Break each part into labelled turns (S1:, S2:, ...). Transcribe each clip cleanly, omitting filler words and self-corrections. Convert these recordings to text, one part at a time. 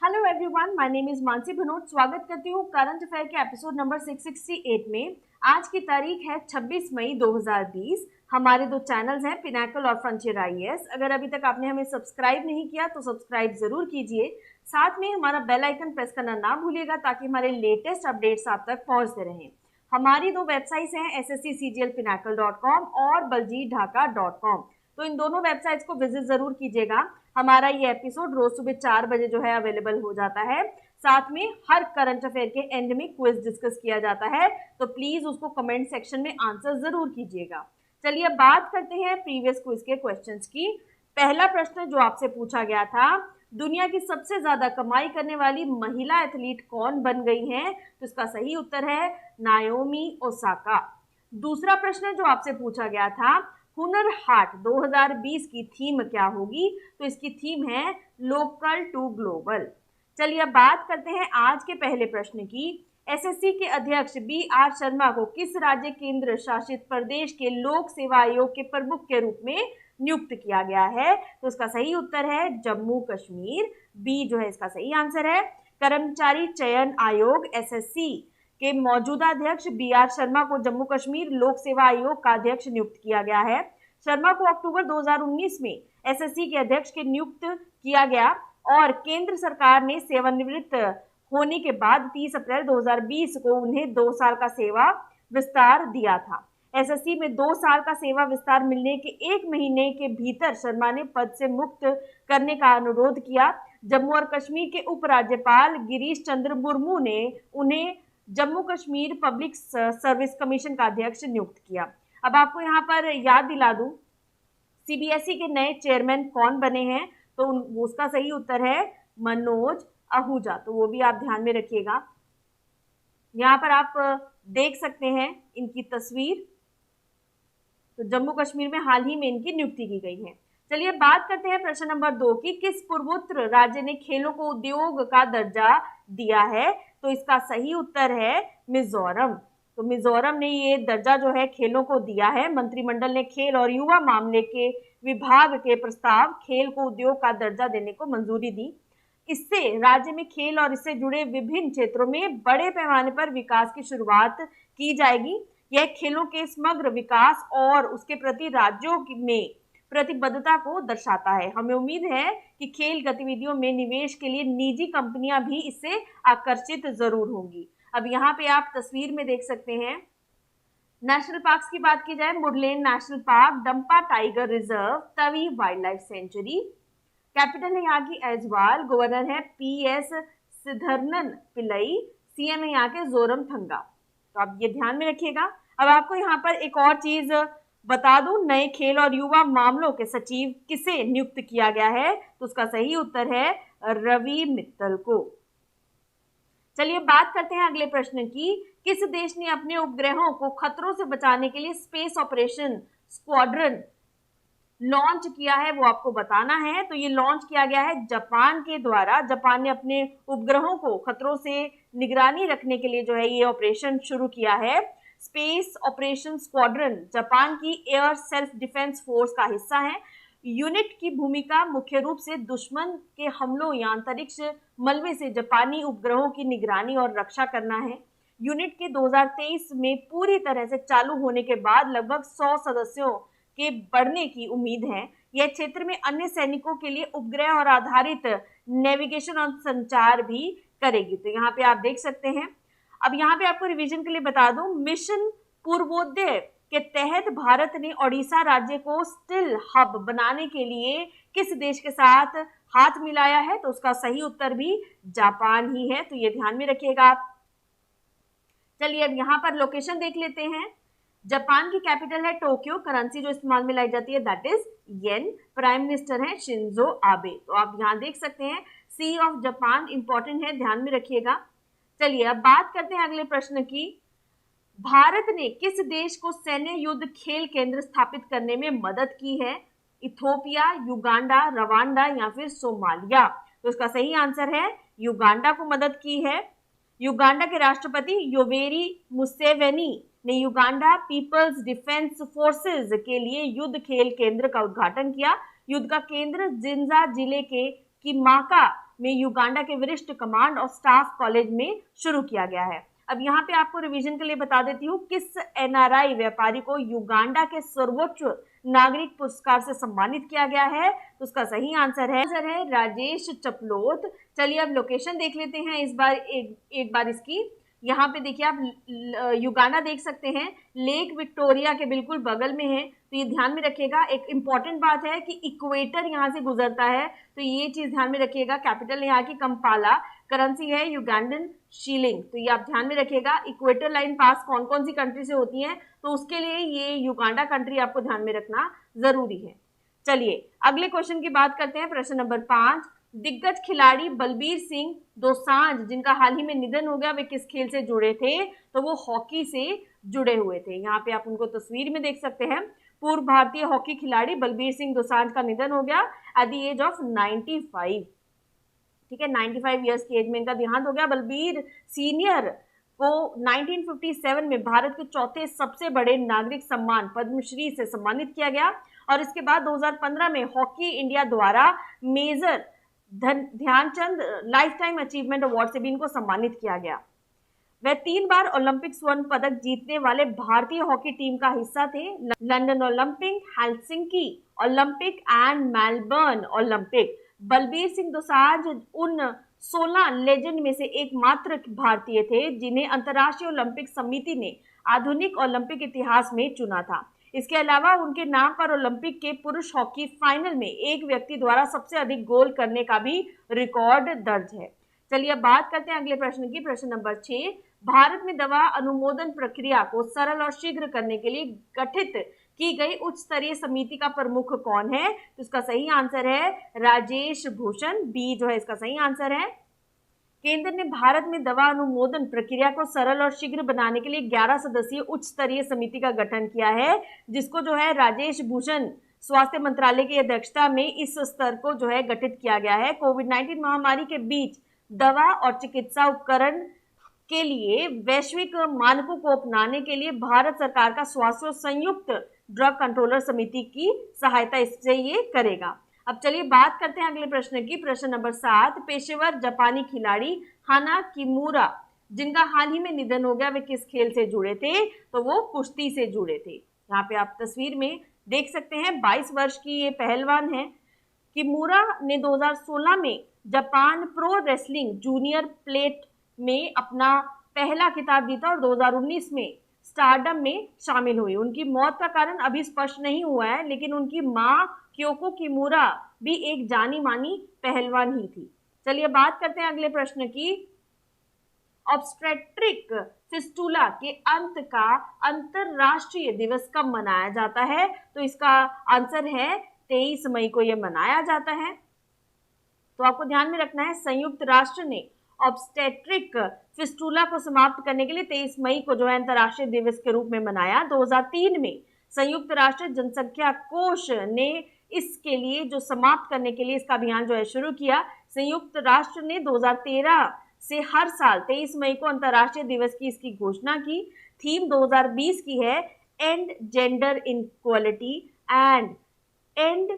S1: Hello everyone, my name is Mansi Bhanot. स्वागत करती हूँ करंट अफेयर के एपिसोड नंबर 668 में। आज की तारीख है 26 मई 2020। हमारे दो चैनल्स हैं, पिनाकल और फ्रंटियर आईएएस। अगर अभी तक आपने हमें सब्सक्राइब नहीं किया तो सब्सक्राइब जरूर कीजिए। साथ में हमारा बेल आइकन प्रेस करना ना भूलिएगा ताकि हमारे लेटेस्ट अपडेट्स आप तक पहुंचते रहें। हमारी दो वेबसाइट्स हैं ssccglpinacle.com और baljeetdhaka.com। तो इन दोनों वेबसाइट्स को विजिट जरूर कीजिएगा। हमारा ये एपिसोड रोज सुबह 4 बजे जो है अवेलेबल हो जाता है। साथ में हर करंट अफेयर के एंड में क्विज डिस्कस किया जाता है, तो प्लीज उसको कमेंट सेक्शन में आंसर जरूर कीजिएगा। चलिए अब बात करते हैं प्रीवियस क्विज के क्वेश्चंस की। पहला प्रश्न जो आपसे पूछा गया था, दुनिया की सबसे ज्यादा कमाई करने वाली महिला एथलीट कौन बन गई हैं? तो इसका सही उत्तर है नाओमी ओसाका। दूसरा प्रश्न जो आपसे पूछा गया था, हुनर हाट 2020 की थीम क्या होगी? तो इसकी थीम है लोकल टू ग्लोबल। चलिए अब बात करते हैं आज के पहले प्रश्न की। एसएससी के अध्यक्ष बी.आर. शर्मा को किस राज्य केंद्र शासित प्रदेश के लोक सेवा आयोग के प्रमुख के रूप में नियुक्त किया गया है? तो इसका सही उत्तर है जम्मू कश्मीर। बी जो है इसका सही आंसर है। कर्मचारी चयन आयोग एसएससी के मौजूदा अध्यक्ष बी.आर. शर्मा को जम्मू कश्मीर लोक सेवा आयोग का अध्यक्ष नियुक्त किया गया है। शर्मा को अक्टूबर 2019 में एसएससी के अध्यक्ष के नियुक्त किया गया और केंद्र सरकार ने सेवानिवृत्त होने के बाद 30 अप्रैल 2020 को उन्हें 2 साल का सेवा विस्तार दिया था। एसएससी में 2 साल का सेवा विस्तार मिलने के 1 महीने के भीतर शर्मा ने पद से मुक्त करने का अनुरोध किया। जम्मू और कश्मीर के उपराज्यपाल गिरीश चंद्र मुर्मू ने उन्हें Jammu Kashmir public service commission का अध्यक्ष नियुक्त किया। अब आपको यहाँ पर याद दिला दूं, सीबीएसई के नए चेयरमैन कौन बने हैं? तो उसका सही उत्तर है मनोज आहूजा। तो वो भी आप ध्यान में रखिएगा। यहाँ पर आप देख सकते हैं इनकी तस्वीर। तो जम्मू कश्मीर में हाल ही में इनकी नियुक्ति की गई है। चलिए बात करते हैं प्रश्न नंबर 2 की। किस पूर्वोत्तर राज्य ने खेलों को उद्योग का दर्जा दिया है? तो इसका सही उत्तर है मिजोरम। तो मिजोरम ने ये दर्जा जो है खेलों को दिया है। मंत्रिमंडल ने खेल और युवा मामले के विभाग के प्रस्ताव खेल को उद्योग का दर्जा देने को मंजूरी दी। इससे राज्य में खेल और इससे जुड़े विभिन्न क्षेत्रों में बड़े पैमाने पर विकास की शुरुआत की जाएगी। यह खेलों के समग्र विकास और उसके प्रति राज्यों में प्रतिबद्धता को दर्शाता है। हमें उम्मीद है कि खेल गतिविधियों में निवेश के लिए निजी कंपनियां भी इससे आकर्षित जरूर होंगी। अब यहाँ पे आप तस्वीर में देख सकते हैं। नेशनल पार्क्स की बात की जाए, Murlen national park, Dampa tiger reserve, Tawi wild life sanctuary. Capital है यहाँ की ऐजवाल। गवर्नर है पीएस सिद्धरनन पिल्लई। सीएम है यहाँ के जोरम थंगा। तो आप ये ध्यान में रखिएगा। अब आपको यहाँ पर एक और चीज बता दूं, नए खेल और युवा मामलों के सचिव किसे नियुक्त किया गया है? तो उसका सही उत्तर है रवि मित्तल को। चलिए बात करते हैं अगले प्रश्न की। किस देश ने अपने उपग्रहों को खतरों से बचाने के लिए स्पेस ऑपरेशन स्क्वाड्रन लॉन्च किया है? वो आपको बताना है। तो ये लॉन्च किया गया है जापान के द्वारा। जापान ने अपने उपग्रहों को खतरों से निगरानी रखने के लिए जो है ये ऑपरेशन शुरू किया है। स्पेस ऑपरेशन स्क्वाड्रन जापान की एयर सेल्फ डिफेंस फोर्स का हिस्सा है। यूनिट की भूमिका मुख्य रूप से दुश्मन के हमलों या अंतरिक्ष मलबे से जापानी उपग्रहों की निगरानी और रक्षा करना है। यूनिट के 2023 में पूरी तरह से चालू होने के बाद लगभग 100 सदस्यों के बढ़ने की उम्मीद है। यह क्षेत्र में अन्य सैनिकों के लिए उपग्रह और आधारित नेविगेशन और संचार भी करेगी। तो यहाँ पे आप देख सकते हैं। अब यहाँ पे आपको रिवीजन के लिए बता दूं, मिशन पूर्वोदय के तहत भारत ने ओडिशा राज्य को स्टिल हब बनाने के लिए किस देश के साथ हाथ मिलाया है? तो उसका सही उत्तर भी जापान ही है। तो ये ध्यान में रखिएगा आप। चलिए अब यहाँ पर लोकेशन देख लेते हैं। जापान की कैपिटल है टोक्यो। करेंसी जो इस्तेमाल में लाई जाती है that is yen. Prime minister है शिंजो आबे। तो आप यहाँ देख सकते हैं सी ऑफ जापान इंपॉर्टेंट है, ध्यान में रखिएगा। चलिए अब बात करते हैं अगले प्रश्न की। भारत ने किस देश को सैन्य युद्ध खेल केंद्र स्थापित करने में मदद की है? इथोपिया, युगांडा, रवांडा या फिर सोमालिया? तो इसका सही आंसर है युगांडा को मदद की है। युगांडा के राष्ट्रपति योवेरी मुसेवेनी ने युगांडा पीपल्स डिफेंस फोर्सेस के लिए युद्ध खेल केंद्र का उद्घाटन किया। युद्ध का केंद्र जिंजा जिले के किमाका में युगांडा के वरिष्ठ कमांड और स्टाफ कॉलेज में शुरू किया गया है। अब यहाँ पे आपको रिवीजन के लिए बता देती हूँ, किस एनआरआई व्यापारी को युगांडा के सर्वोच्च नागरिक पुरस्कार से सम्मानित किया गया है? तो उसका सही आंसर है राजेश चपलोत। चलिए अब लोकेशन देख लेते हैं इस बार एक बार इसकी। यहाँ पे देखिए आप युगांडा देख सकते हैं, लेक विक्टोरिया के बिल्कुल बगल में है, तो ये ध्यान में रखिएगा। एक इम्पॉर्टेंट बात है कि इक्वेटर यहाँ से गुजरता है, तो ये चीज ध्यान में रखिएगा। कैपिटल यहाँ की कंपाला, करेंसी है युगांडन शीलिंग, तो ये आप ध्यान में रखिएगा। इक्वेटर लाइन पास कौन कौन सी कंट्री से होती है, तो उसके लिए ये युगांडा कंट्री आपको ध्यान में रखना जरूरी है। चलिए अगले क्वेश्चन की बात करते हैं, प्रश्न नंबर 5। दिग्गज खिलाड़ी बलबीर सिंह दोसांझ जिनका हाल ही में निधन हो गया, वे किस खेल से जुड़े थे? तो वो हॉकी से जुड़े हुए थे। यहाँ पे आप उनको तस्वीर में देख सकते हैं। पूर्व भारतीय हॉकी खिलाड़ी बलबीर सिंह दोसांझ का निधन हो गया एट द एज ऑफ 95। ठीक है, 95 ईयर्स की एज में इनका देहांत हो गया। बलबीर सीनियर को 1957 में भारत के चौथे सबसे बड़े नागरिक सम्मान पद्मश्री से सम्मानित किया गया, और इसके बाद 2015 में हॉकी इंडिया द्वारा major Dhyan Chand lifetime achievement award से भी इनको सम्मानित किया गया। वह 3 बार ओलंपिक स्वर्ण पदक जीतने वाले भारतीय हॉकी टीम का हिस्सा थे। London Olympic, Helsinki Olympic and Melbourne Olympic. Balbir Singh Dosanjh उन 16 लेजेंड में से एकमात्र भारतीय थे जिन्हें अंतर्राष्ट्रीय ओलंपिक समिति ने आधुनिक ओलंपिक इतिहास में चुना था। इसके अलावा उनके नाम पर ओलंपिक के पुरुष हॉकी फाइनल में एक व्यक्ति द्वारा सबसे अधिक गोल करने का भी रिकॉर्ड दर्ज है। चलिए अब बात करते हैं अगले प्रश्न की, प्रश्न नंबर 6। भारत में दवा अनुमोदन प्रक्रिया को सरल और शीघ्र करने के लिए गठित की गई उच्च स्तरीय समिति का प्रमुख कौन है? तो इसका सही आंसर है राजेश भूषण। बी जो है इसका सही आंसर है। केंद्र ने भारत में दवा अनुमोदन प्रक्रिया को सरल और शीघ्र बनाने के लिए 11 सदस्यीय उच्च स्तरीय समिति का गठन किया है, जिसको जो है राजेश भूषण स्वास्थ्य मंत्रालय की अध्यक्षता में इस स्तर को जो है गठित किया गया है। कोविड-19 महामारी के बीच दवा और चिकित्सा उपकरण के लिए वैश्विक मानकों को अपनाने के लिए भारत सरकार का स्वास्थ्य संयुक्त ड्रग कंट्रोलर समिति की सहायता इससे ये करेगा। अब चलिए बात करते हैं अगले प्रश्न की, प्रश्न नंबर 7। पेशेवर जापानी खिलाड़ी हाना किमुरा जिनका हाल ही में निधन हो गया, वे किस खेल से जुड़े थे? तो वो कुश्ती से जुड़े थे। यहाँ पे आप तस्वीर में देख सकते हैं, 22 वर्ष की ये पहलवान है। किमुरा ने 2016 में Japan pro wrestling junior plate में अपना पहला खिताब जीता और 2019 में स्टारडम में शामिल हुई। उनकी मौत का कारण अभी स्पष्ट नहीं हुआ है, लेकिन उनकी मां क्योको किमुरा भी एक जानी मानी पहलवान ही थी। चलिए बात करते हैं अगले प्रश्न की। ऑब्स्टेट्रिक फिस्टुला के अंत का अंतरराष्ट्रीय दिवस कब मनाया जाता है? तो इसका आंसर है 23 मई को यह मनाया जाता है। तो आपको ध्यान में रखना है, संयुक्त राष्ट्र ने ऑब्स्टेट्रिक फिस्टुला को समाप्त करने के लिए 23 मई को जो है अंतरराष्ट्रीय दिवस के रूप में मनाया। 2003 में संयुक्त राष्ट्र जनसंख्या कोष ने इसके लिए जो समाप्त करने के लिए इसका अभियान जो है शुरू किया। संयुक्त राष्ट्र ने 2013 से हर साल 23 मई को अंतरराष्ट्रीय दिवस की इसकी घोषणा की। थीम 2020 की है and gender inequality and and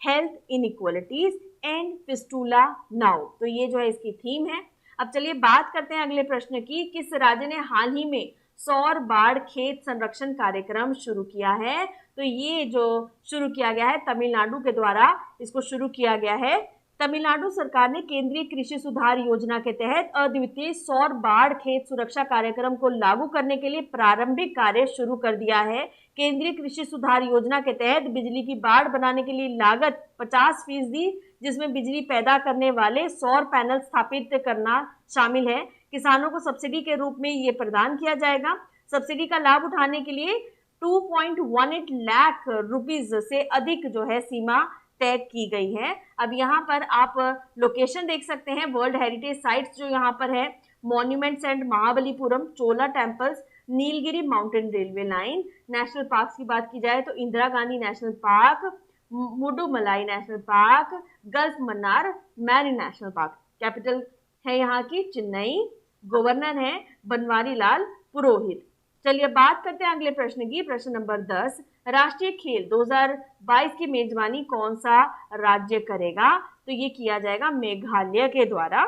S1: health inequalities and fistula now, तो ये जो है इसकी थीम है। अब चलिए बात करते हैं अगले प्रश्न की। किस राज्य ने हाल ही में सौर बाढ़ खेत संरक्षण कार्यक्रम शुरू किया है? तो ये जो शुरू किया गया है तमिलनाडु के द्वारा इसको शुरू किया गया है। तमिलनाडु सरकार ने केंद्रीय कृषि सुधार योजना के तहत अद्वितीय सौर बाढ़ खेत सुरक्षा कार्यक्रम को लागू करने के लिए प्रारंभिक कार्य शुरू कर दिया है। केंद्रीय कृषि सुधार योजना के तहत बिजली की बाढ़ बनाने के लिए लागत 50%, जिसमें बिजली पैदा करने वाले सौर पैनल स्थापित करना शामिल है। किसानों को सब्सिडी के रूप में ये प्रदान किया जाएगा। सब्सिडी का लाभ उठाने के लिए 2.18 लाख रुपीज से अधिक जो है सीमा तय की गई है। अब यहाँ पर आप लोकेशन देख सकते हैं, वर्ल्ड हेरिटेज साइट्स जो यहाँ पर है, monuments and Mahabalipuram, Chola temples, Nilgiri mountain railway line. National park की बात की जाए तो Indira Gandhi national park, Mudumalai national park, gulf Mannar marine national park. Capital है यहाँ की चेन्नई, गवर्नर है बनवारी लाल पुरोहित। चलिए बात करते हैं अगले प्रश्न की, प्रश्न नंबर 10। राष्ट्रीय खेल 2022 की मेजबानी कौन सा राज्य करेगा? तो ये किया जाएगा मेघालय के द्वारा।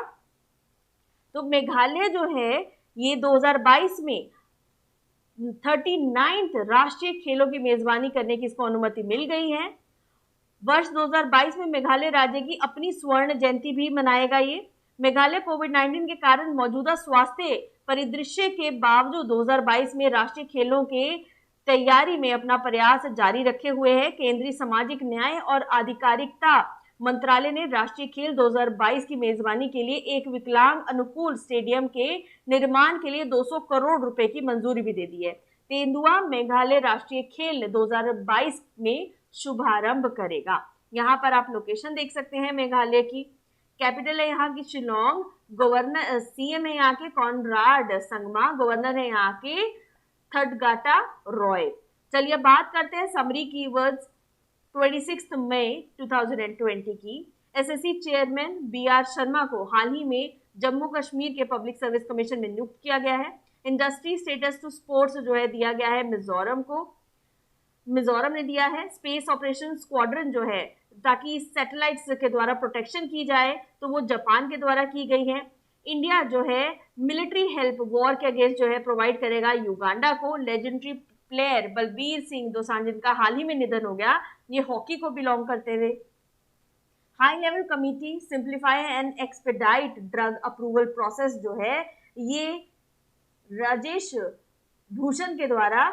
S1: तो मेघालय जो है ये 2022 में 39th राष्ट्रीय खेलों की मेजबानी करने की इसको अनुमति मिल गई है। वर्ष 2022 में मेघालय राज्य की अपनी स्वर्ण जयंती भी मनाएगा। ये मेघालय कोविड-19 के कारण मौजूदा स्वास्थ्य परिदृश्य के बावजूद 2022 में राष्ट्रीय खेलों के तैयारी में अपना प्रयास जारी रखे हुए है। केंद्रीय सामाजिक न्याय और आधिकारिकता मंत्रालय ने राष्ट्रीय खेल 2022 की मेजबानी के लिए एक विकलांग अनुकूल स्टेडियम के निर्माण के लिए 200 करोड़ रुपए की मंजूरी भी दे दी है। तेंदुआ मेघालय राष्ट्रीय खेल 2022 में शुभारंभ करेगा। यहाँ पर आप लोकेशन देख सकते हैं मेघालय की। कैपिटल है यहाँ की शिलोंग, गवर्नर सीएम है यहाँ के कॉनराड संगमा, गवर्नर है यहाँ के थडगाटा रॉय। चलिए बात करते हैं समरी कीवर्ड्स 26 मई 2020 की। एसएससी चेयरमैन बीआर शर्मा को हाल ही में जम्मू कश्मीर के पब्लिक सर्विस कमीशन में नियुक्त किया गया है। इंडस्ट्री स्टेटस टू स्पोर्ट्स जो है दिया गया है मिजोरम को, मिजोरम ने दिया है। स्पेस ऑपरेशन स्क्वाड्रन जो है ताकि सैटेलाइट्स के द्वारा प्रोटेक्शन की जाए तो वो जापान के द्वारा की गई है। इंडिया जो है मिलिट्री हेल्प वॉर के अगेंस्ट जो है प्रोवाइड करेगा युगांडा को। लेजेंडरी प्लेयर बलबीर सिंह दोसांझ जिनका हाल ही में निधन हो गया, ये हॉकी को बिलोंग करते थे। High level committee simplify and expedite drug approval process जो है ये राजेश भूषण के द्वारा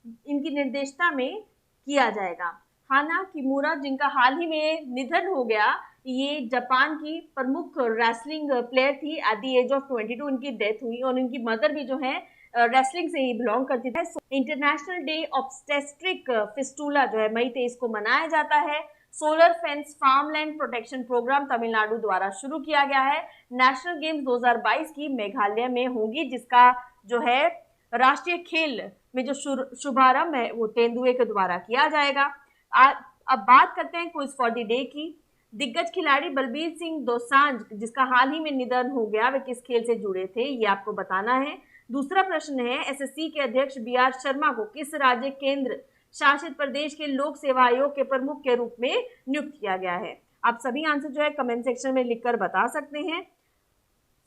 S1: इनकी निर्देशता में किया जाएगा। हाना किमुरा जिनका हाल ही में निधन हो गया, ये जापान की प्रमुख रेसलिंग प्लेयर थी। एट द एज ऑफ 22 इनकी डेथ हुई और इनकी मदर भी जो है रेसलिंग से ही बिलोंग करती है। इंटरनेशनल डे ऑब्स्टेट्रिक फिस्टूला जो है मई 23 को मनाया जाता है। Solar fence farmland protection programme Tamil Nadu द्वारा शुरू किया गया है। नेशनल गेम्स 2022 की मेघालय में होगी, जिसका जो है राष्ट्रीय खेल में जो शुभारंभ है वो तेंदुए के द्वारा किया जाएगा। अब बात करते हैं क्विज फॉर द डे की। दिग्गज खिलाड़ी बलबीर सिंह दोसांझ जिसका हाल ही में निधन हो गया, वे किस खेल से जुड़े थे ये आपको बताना है। दूसरा प्रश्न है एसएससी के अध्यक्ष बीआर शर्मा को किस राज्य केंद्र शासित प्रदेश के लोक सेवा आयोग के प्रमुख के रूप में नियुक्त किया गया है। आप सभी आंसर जो है कमेंट सेक्शन में लिखकर बता सकते हैं।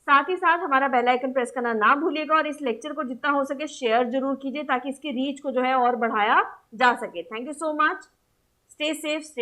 S1: साथ ही साथ हमारा बेल आइकन प्रेस करना ना भूलिएगा और इस लेक्चर को जितना हो सके शेयर जरूर कीजिए ताकि इसकी रीच को जो है और बढ़ाया जा सके। Thank you so much. Stay safe.